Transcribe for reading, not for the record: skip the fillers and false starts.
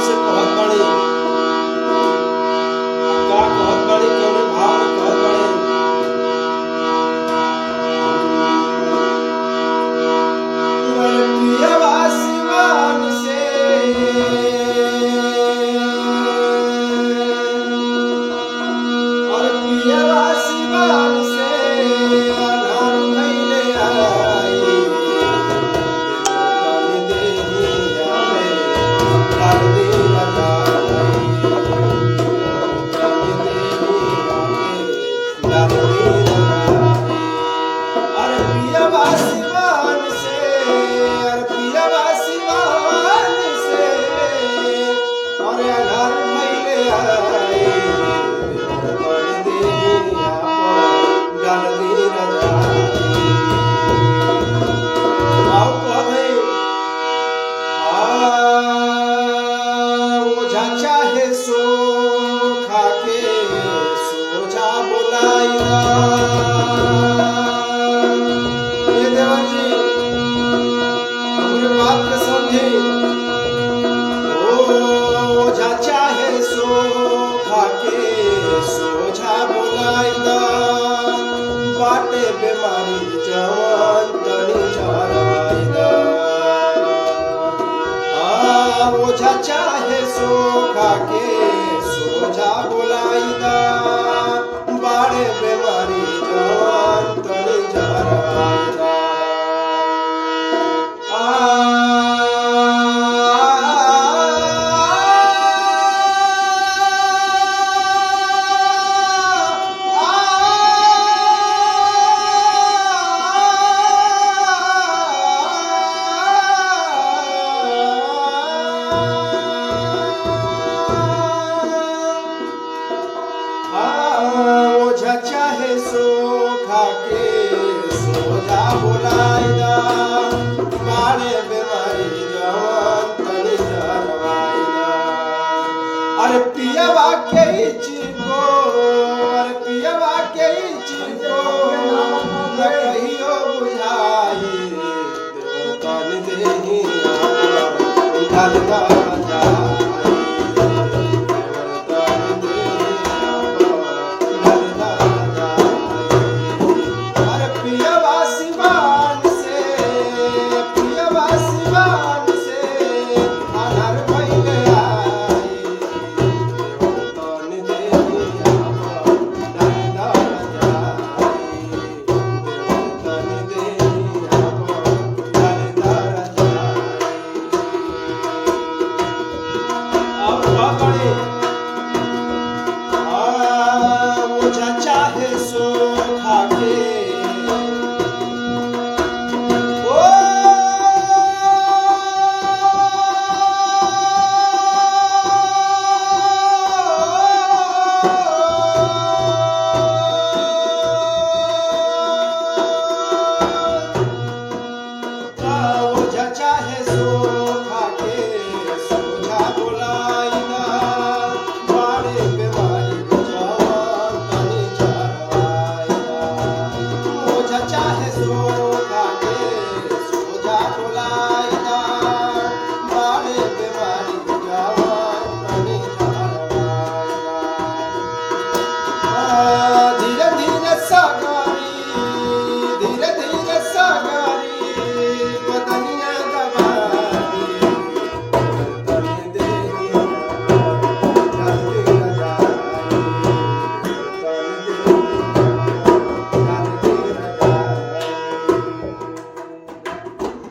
से कहत बाड़ी का कहत बाड़ी कौने भाव में कहत बाड़ी मैं पियवा सिवान से और पियवा सिवान से अनार भइले आई तनी देहिया में डाल दे लगाई तनी देहिया में डाल दे लगाई अरे पियवा सिवान से अरे पियवा सिवान से अरे अनार भइले आई तनी देहिया पर डाल दे लगाई आओ कहे ओझा चाहे सो खाके सोझा बोलाइला ये देवर जी हमरे बात के समझे ओझा चाहे सो खाके सोझा बोलाइला बाटे बीमारी जवान तनी झरवाइला ओझा चाहे सो खाके सोझा बोलाइदा बाड़े बीमारी जवान तनी झरवाइदा ओझा चाहे सो खाके सोझा बोलाइदा बाड़े बीमारी जवान तनी झरवाइदा अरे पियवा के चिको अरे पियवा के चिको न कहियो बुझाई देवर तनी देहिया ढाल दा जाई ओझा चाहे सो खाके ओझा चाहे सो खाके सोझा बोलाइदा बाड़े बीमारी जवान तनी झरवाइदा ओझा चाहे सो खाके सोझा बोलाइदा